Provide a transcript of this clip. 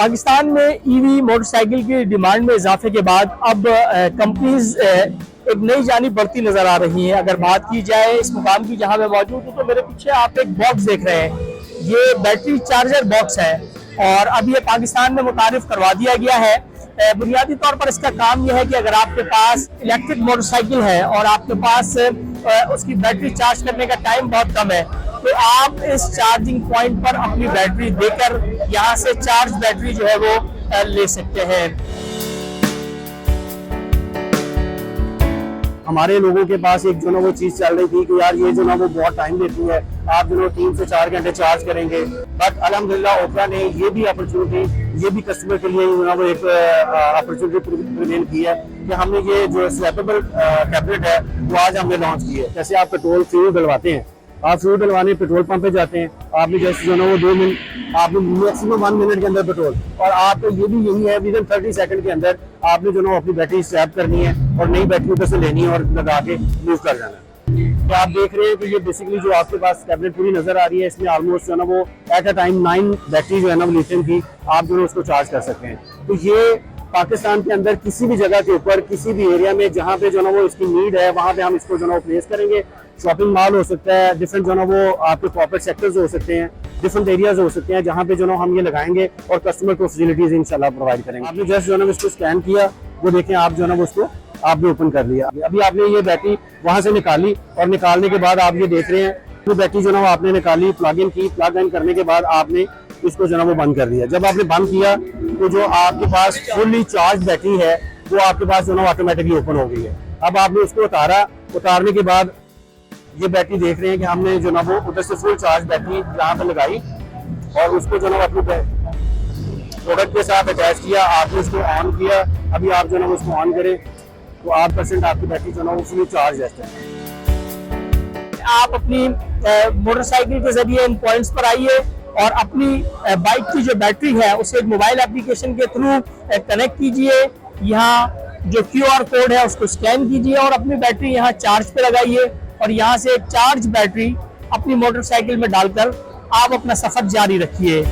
पाकिस्तान में EV motorcycle की demand में इजाफे के बाद अब कंपनीज एक नई जानिब बढ़ती नजर आ रही हैं। अगर बात की जाए इस मुकाम की जहां मैं मौजूद हूं, तो मेरे पीछे आप एक बॉक्स देख रहे हैं। ये बैटरी चार्जर बॉक्स है और अब ये पाकिस्तान में मुतारिफ करवा दिया गया है। बुनियादी तौर पर इसका काम यह है कि अगर आपके पास इलेक्ट्रिक मोटरसाइकिल है और आपके पास उसकी बैटरी चार्ज करने का टाइम बहुत कम है, तो आप इस चार्जिंग पॉइंट पर अपनी बैटरी देकर यहाँ से चार्ज बैटरी जो है वो ले सकते हैं। हमारे लोगों के पास एक जो ना वो चीज चल रही थी कि यार ये जो ना वो बहुत टाइम लेती है, आप जो 3 से 4 घंटे चार्ज करेंगे। बट अल्हम्दुलिल्लाह ओपरा ने ये भी अपॉर्चुनिटी, ये भी कस्टमर के लिए जो ना वो एक अपॉर्चुनिटी प्रेजेंट की है कि हमने ये जो स्वैपेबल कैबिनेट है वो आज हमने लॉन्च की है। जैसे आप पेट्रोल फ्यूल डलवाते हैं, आप फ्यूल डलवाने पेट्रोल पंप पे जाते हैं, आपने जैसे जो ना वो 2 मिनट, आपने मैक्सिमम 1 मिनट के अंदर पेट्रोल, और आपको ये भी यही है विदिन 30 सेकंड के अंदर आपने जो ना अपनी बैटरी स्वैप करनी है और नई बैटरी ऊपर से लेनी है और लगा के यूज कर जाना है। तो आप देख रहे हैं कि ये बेसिकली जो आपके पास कैबिनेट पूरी नजर आ रही है, इसमें ऑलमोस्ट जो ना वो एट अ टाइम 9 बैटरी जो है ना वो लिथियम की आप जो है उसको चार्ज कर सकते हैं। तो ये पाकिस्तान के अंदर किसी भी जगह के ऊपर, किसी भी एरिया में जहाँ पे जो ना वो इसकी नीड है, वहाँ पे हम इसको जो ना वो प्लेस करेंगे। शॉपिंग मॉल हो सकता है, डिफरेंट जो ना वो आपके कॉर्पोरेट सेक्टर्स हो सकते हैं, डिफरेंट एरियाज हो सकते हैं, जहाँ पे जो ना हम ये लगाएंगे और कस्टमर को फैसिलिटीज इंशाल्लाह प्रोवाइड करेंगे। आपने जस्ट जो ना इसको स्कैन किया, वो देखें आप जो ना वो उसको आपने ओपन कर लिया। अभी आपने ये बैटरी वहाँ से निकाली और निकालने के बाद आप ये देख रहे हैं वो बैटरी जो ना वो आपने निकाली, प्लग इन की, प्लग इन करने के बाद आपने इसको जो ना वो बंद कर दिया। जब आपने बंद किया तो जो आपके पास फुल्ली चार्ज बैटरी है वो आपके पास जो ना ऑटोमेटिकली ओपन हो गई है। अब आपने उसको उतारा, उतारने के बाद ये बैटरी देख रहे हैं कि हमने जो ना वो उधर से फुल चार्ज बैटरी यहाँ पे लगाई और उसको जो ना वो अपने प्रोडक्ट के साथ अटैच किया। आपने उसको ऑन किया, अभी आप जो ना वो उसको ऑन करें तो 8% आपकी बैटरी जो ना वो फुली चार्ज है। आप अपनी मोटरसाइकिल के जरिए इन पॉइंट्स पर आइए और अपनी बाइक की जो बैटरी है उसे एक मोबाइल एप्लीकेशन के थ्रू कनेक्ट कीजिए। यहाँ जो QR कोड है उसको स्कैन कीजिए और अपनी बैटरी यहाँ चार्ज पे लगाइए और यहाँ से चार्ज बैटरी अपनी मोटरसाइकिल में डालकर आप अपना सफर जारी रखिए।